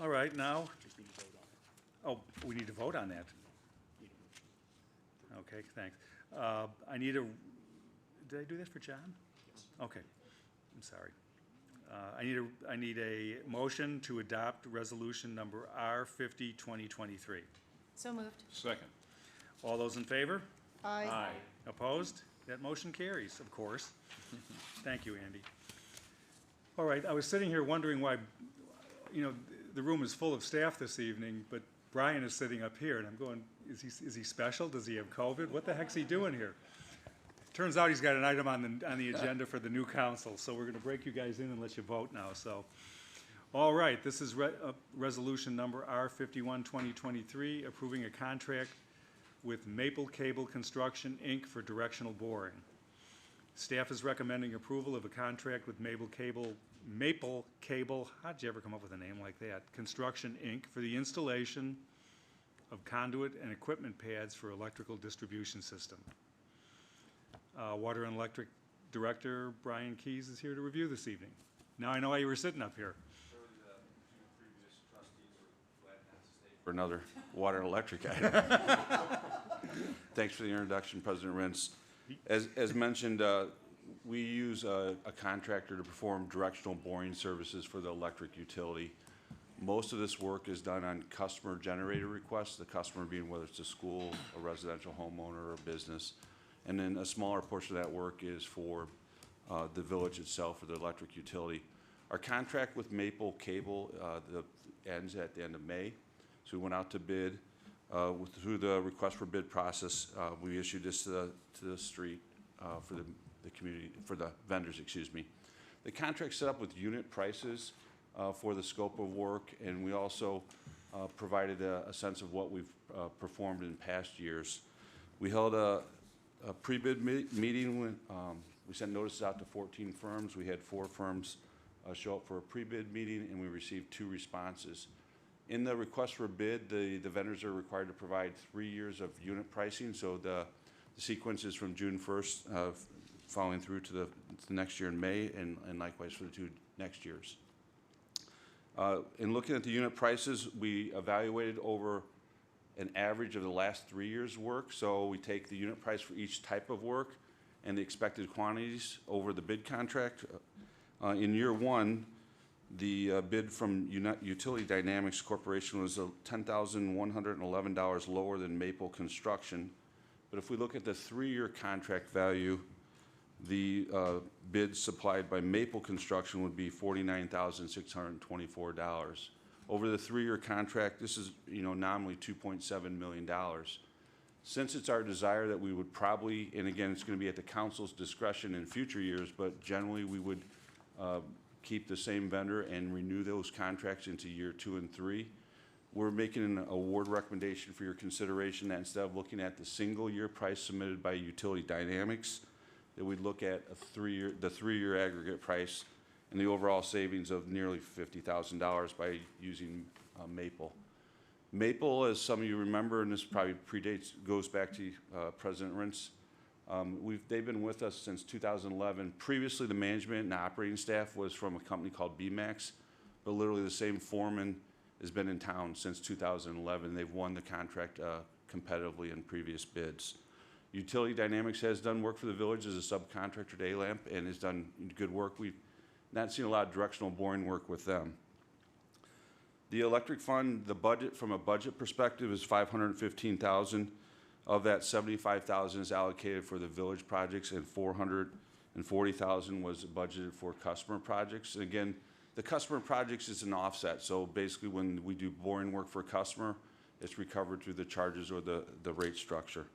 All right, now, Just need to vote on it. oh, we need to vote on that. Okay, thanks. I need a, did I do this for John? Yes. Okay, I'm sorry. I need a motion to adopt resolution number R50, 2023. So moved. Second. All those in favor? Aye. Opposed? That motion carries, of course. Thank you, Andy. All right, I was sitting here wondering why, the room is full of staff this evening, but Brian is sitting up here, and I'm going, is he special? Does he have COVID? What the heck's he doing here? Turns out he's got an item on the agenda for the new council, so we're gonna break you guys in and let you vote now, so. All right, this is resolution number R51, 2023, approving a contract with Maple Cable Construction, Inc. for directional boring. Staff is recommending approval of a contract with Maple Cable, how'd you ever come up with a name like that? Construction, Inc. for the installation of conduit and equipment pads for electrical distribution system. Water and Electric Director Brian Keys is here to review this evening. Now I know why you were sitting up here. For another water and electric item. Thanks for the introduction, President Rentz. As mentioned, we use a contractor to perform directional boring services for the electric utility. Most of this work is done on customer generated requests, the customer being whether it's a school, a residential homeowner, or a business. And then a smaller portion of that work is for the village itself or the electric utility. Our contract with Maple Cable ends at the end of May. So we went out to bid. Through the request for bid process, we issued this to the street for the community, for the vendors, excuse me. The contract's set up with unit prices for the scope of work, and we also provided a sense of what we've performed in past years. We held a pre-bid meeting when we sent notices out to 14 firms. We had 4 firms show up for a pre-bid meeting, and we received 2 responses. In the request for bid, the vendors are required to provide 3 years of unit pricing, so the sequence is from June 1st, following through to the next year in May, and likewise for the 2 next years. In looking at the unit prices, we evaluated over an average of the last 3 years' work, so we take the unit price for each type of work and the expected quantities over the bid contract. In year 1, the bid from Utility Dynamics Corporation was $10,111 lower than Maple Construction. But if we look at the 3-year contract value, the bid supplied by Maple Construction would be $49,624. Over the 3-year contract, this is, nominally $2.7 million. Since it's our desire that we would probably, and again, it's going to be at the council's discretion in future years, but generally we would keep the same vendor and renew those contracts into year 2 and 3. We're making an award recommendation for your consideration that instead of looking at the single year price submitted by Utility Dynamics, that we'd look at the 3-year aggregate price and the overall savings of nearly $50,000 by using Maple. Maple, as some of you remember, and this probably goes back to President Rentz, they've been with us since 2011. Previously, the management and operating staff was from a company called BMAX, but literally the same foreman has been in town since 2011. They've won the contract competitively in previous bids. Utility Dynamics has done work for the village as a subcontractor to A-Lamp and has done good work. We've not seen a lot of directional boring work with them. The electric fund, the budget from a budget perspective is $515,000. Of that, $75,000 is allocated for the village projects, and $440,000 was budgeted for customer projects. And again, the customer projects is an offset. So basically, when we do boring work for a customer, it's recovered through the charges or the rate structure.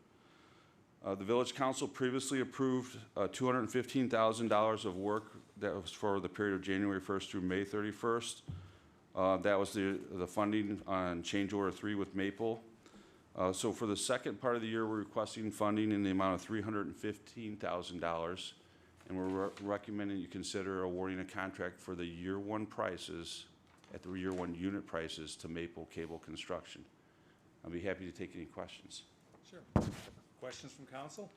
The village council previously approved $215,000 of work that was for the period of January 1st through May 31st. That was the funding on change order 3 with Maple. So for the second part of the year, we're requesting funding in the amount of $315,000, and we're recommending you consider awarding a contract for the year 1 prices, at the year 1 unit prices to Maple Cable Construction. I'll be happy to take any questions. Sure. Questions from council?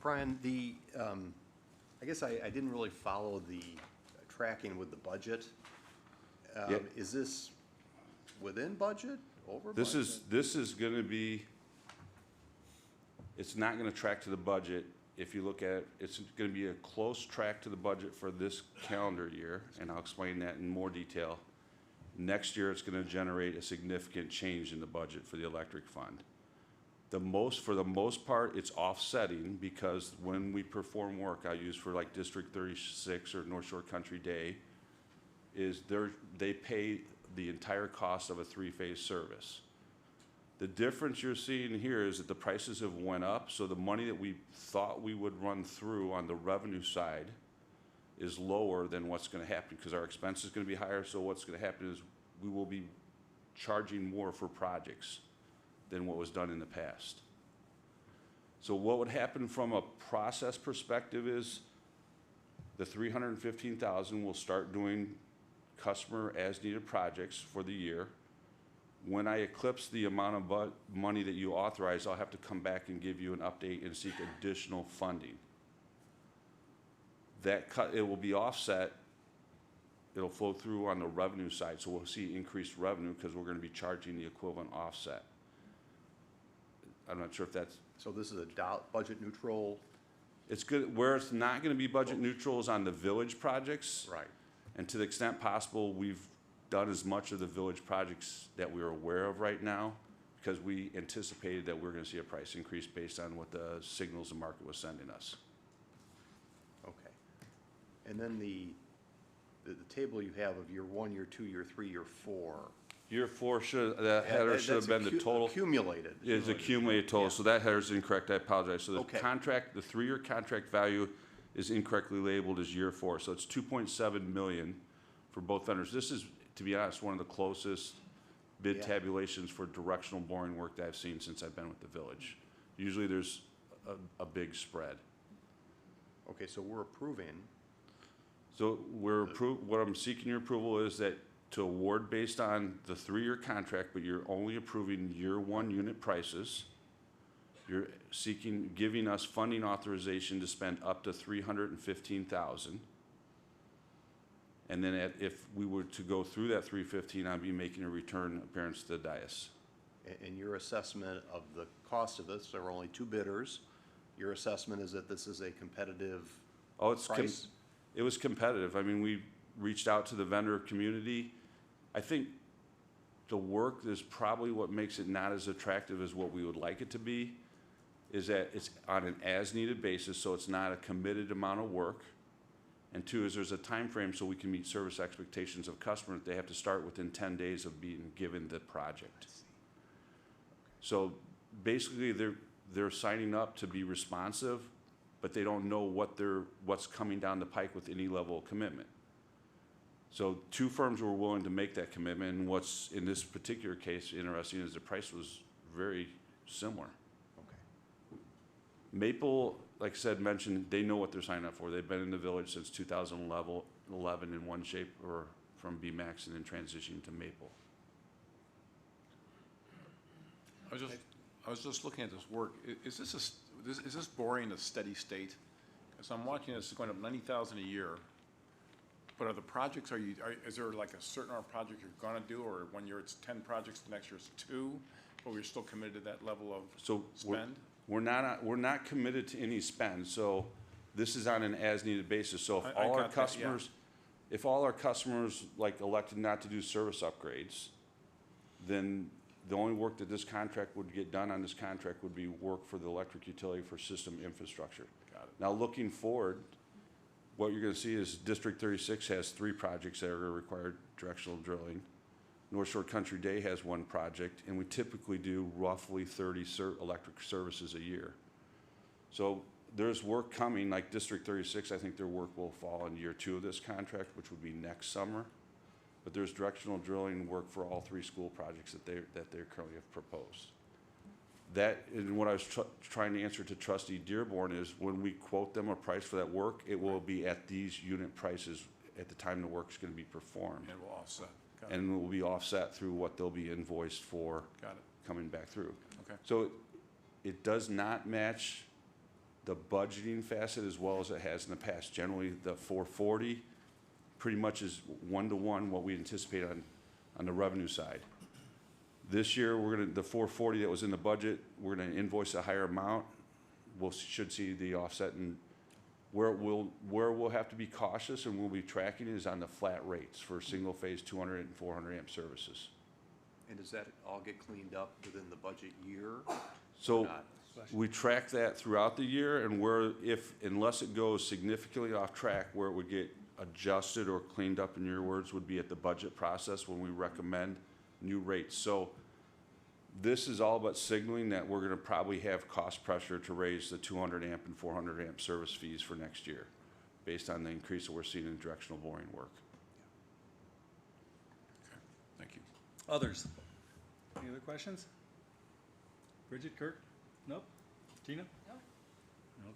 Brian, I guess I didn't really follow the tracking with the budget. Yeah. Is this within budget, over This budget? is going to be, it's not going to track to the budget. if you look at it, it's gonna be a close track to the budget for this calendar year, and I'll explain that in more detail. Next year, it's gonna generate a significant change in the budget for the electric fund. For the most part, it's offsetting, because when we perform work I use for like District 36 or North Shore Country Day, they pay the entire cost of a three-phase service. The difference you're seeing here is that the prices have went up, so the money that we thought we would run through on the revenue side is lower than what's gonna happen, because our expense is gonna be higher, so what's gonna happen is we will be charging more for projects than what was done in the past. So what would happen from a process perspective is the $315,000 will start doing customer as-needed projects for the year. When I eclipse the amount of money that you authorize, I'll have to come back and give you an update and seek additional funding. It will be offset, it'll flow through on the revenue side, so we'll see increased revenue because we're gonna be charging the equivalent offset. I'm not sure if that's, So this is a budget neutral? it's good, where it's not gonna be budget neutral is on the village projects. Right. And to the extent possible, we've done as much of the village projects that we're aware of right now, because we anticipated that we're gonna see a price increase based on what the signals the market was sending us. Okay. And then the table you have of year 1, year 2, year 3, year 4. Year 4 that header should have been the total. Accumulated. Is accumulated total, so that header's incorrect, I apologize. So the Okay. contract, the 3-year contract value is incorrectly labeled as year 4, so it's 2.7 million for both vendors. This is, to be honest, one of the closest bid Yeah. tabulations for directional boring work that I've seen since I've been with the village. Usually there's a big spread. Okay, so we're approving, So what I'm seeking your approval is that to award based on the 3-year contract, but you're only approving year 1 unit prices. You're giving us funding authorization to spend up to $315,000. And then if we were to go through that 315, I'd be making a return appearance to the dais. and your assessment of the cost of this, there were only 2 bidders. Your assessment is that this is a competitive Oh, price? it was competitive. I mean, we reached out to the vendor community. I think the work is probably what makes it not as attractive as what we would like it to be, is that it's on an as-needed basis, so it's not a committed amount of work. And 2 is there's a time frame so we can meet service expectations of customers. They have to start within 10 days of being given the project. So basically, they're signing up to be responsive, but they don't know what's coming down the pike with any level of commitment. So 2 firms were willing to make that commitment, and what's, in this particular case, interesting is the price was very similar. Okay. Maple, like I said, mentioned, they know what they're signing up for. They've been in the village since 2011 in one shape or from BMAX and then transitioning to Maple. I was just looking at this work. Is this boring a steady state? Because I'm watching this going up 90,000 a year. But are the projects, is there like a certain amount of project you're gonna do, or one year it's 10 projects, the next year it's 2, but we're still committed to that level of So spend? we're not committed to any spend, so this is on an as-needed basis. So if I all our got that, yeah. customers like elected not to do service upgrades, then the only work that this contract would get done on this contract would be work for the electric utility for system infrastructure. Got it. Now, looking forward, what you're gonna see is District 36 has 3 projects that are gonna require directional drilling. North Shore Country Day has 1 project, and we typically do roughly 30 electric services a year. So there's work coming, like District 36, I think their work will fall in year 2 of this contract, which would be next summer. But there's directional drilling work for all 3 school projects that they currently have proposed. That, and what I was trying to answer to Trustee Dearborn is, when we quote them a price for that work, it will be at these unit prices at the time the work's gonna be performed. And we'll offset. Got it. And it will be offset through what they'll be invoiced for Got it. coming back through. Okay. So it does not match the budgeting facet as well as it has in the past. Generally, the 440 pretty much is 1-to-1 what we anticipate on the revenue side. This year, the 440 that was in the budget, we're gonna invoice a higher amount. should see the offset. And where we'll have to be cautious and we'll be tracking is on the flat rates for single-phase 200 and 400 amp services. And does that all get cleaned up within the budget year? So Not. we track that throughout the year, and unless it goes significantly off track, where it would get adjusted or cleaned up, in your words, would be at the budget process when we recommend new rates. So this is all about signaling that we're gonna probably have cost pressure to raise the 200 amp and 400 amp service fees for next year, based on the increase that we're seeing in directional boring work. Thank you. Others? Any other questions? Bridget, Kirk? Nope? Tina? No.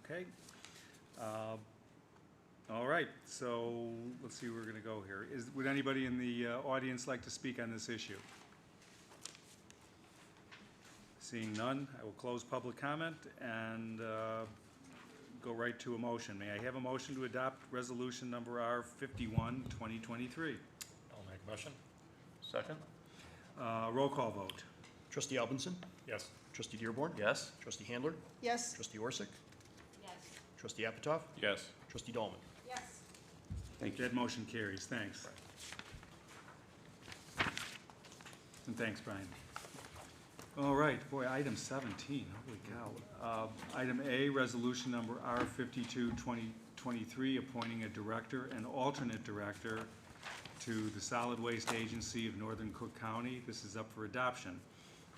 Okay. All right, so let's see where we're gonna go here. Would anybody in the audience like to speak on this issue? Seeing none, I will close public comment and go right to a motion. May I have a motion to adopt resolution number R51, 2023? I'll make a motion. Second? Roll call vote. Trustee Albinson? Yes. Trustee Dearborn? Yes? Trustee Handler? Yes. Trustee Orsick? Yes. Trustee Apitoff? Yes. Trustee Dahlman? Yes. Thank you. That motion carries, thanks. And thanks, Brian. All right, boy, item 17, holy cow. Item A, resolution number R52, 2023, appointing a director and alternate director to the Solid Waste Agency of Northern Cook County. This is up for adoption.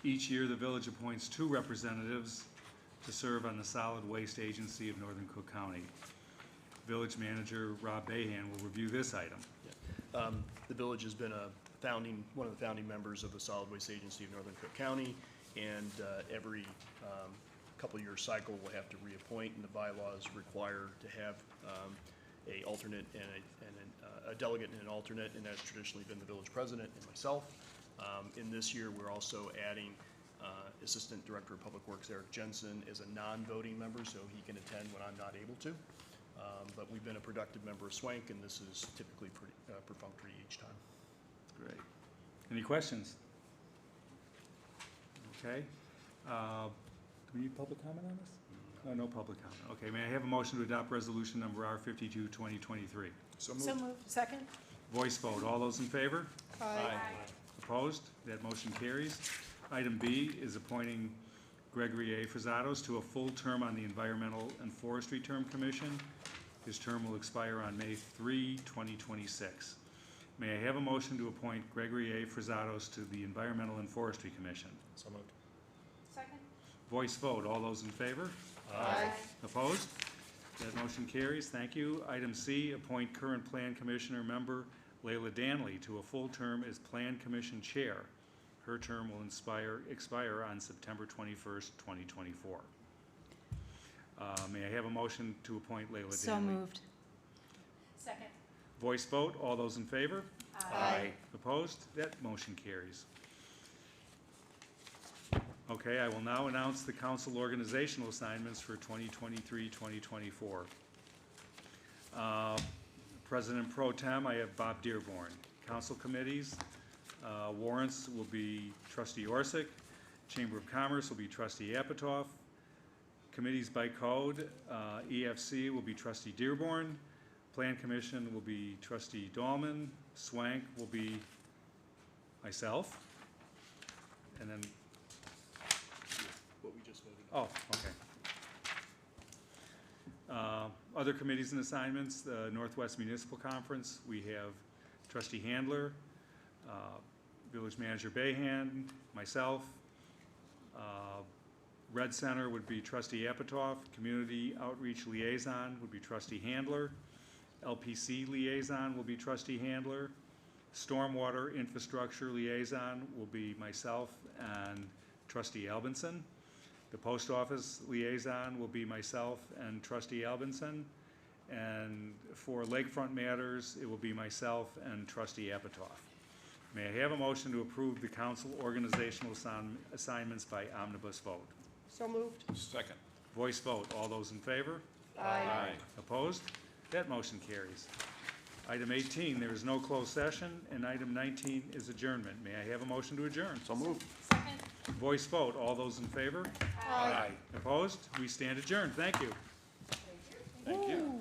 Each year, the village appoints 2 representatives to serve on the Solid Waste Agency of Northern Cook County. Village Manager Rob Bahan will review this item. The village has been one of the founding members of the Solid Waste Agency of Northern Cook County, and every couple-year cycle we'll have to reappoint, and the bylaws require to have a alternate and a delegate and an alternate, and that's traditionally been the village president and myself. In this year, we're also adding Assistant Director of Public Works Eric Jensen as a non-voting member, so he can attend when I'm not able to. But we've been a productive member of SWANK, and this is typically pretty perfunctory each time. Great. Any questions? Okay. Do we need public comment on this? No, no public comment. Okay, may I have a motion to adopt resolution number R52, 2023? So moved. Second? Voice vote. All those in favor? Aye. Opposed? That motion carries. Item B is appointing Gregory A. Frazados to a full term on the Environmental and Forestry Term Commission. His term will expire on May 3, 2026. May I have a motion to appoint Gregory A. Frazados to the Environmental and Forestry Commission? So moved. Second? Voice vote. All those in favor? Aye. Opposed? That motion carries. Thank you. Item C, appoint current Plan Commissioner member Layla Danley to a full term as Plan Commission Chair. Her term will expire on September 21st, 2024. May I have a motion to appoint Layla Danley? So moved. Second? Voice vote. All those in favor? Aye. Opposed? That motion carries. Okay, I will now announce the council organizational assignments for 2023-2024. President Pro Tem, I have Bob Dearborn. Council committees, warrants will be Trustee Orsick. Chamber of Commerce will be Trustee Apitoff. Committees by code, EFC will be Trustee Dearborn. Plan Commission will be Trustee Dahlman. SWANK will be myself. And then, What we just voted. oh, okay. Other committees and assignments, the Northwest Municipal Conference, we have Trustee Handler, Village Manager Bahan, myself. Red Center would be Trustee Apitoff. Community Outreach Liaison would be Trustee Handler. LPC Liaison will be Trustee Handler. Stormwater Infrastructure Liaison will be myself and Trustee Albinson. The Post Office Liaison will be myself and Trustee Albinson. And for Lakefront Matters, it will be myself and Trustee Apitoff. May I have a motion to approve the council organizational assignments by omnibus vote? So moved. Second. Voice vote. All those in favor? Aye. Opposed? That motion carries. Item 18, there is no closed session, and item 19 is adjournment. May I have a motion to adjourn? So moved. Second. Voice vote. All those in favor? Aye. Opposed? We stand adjourned. Thank you. Thank you.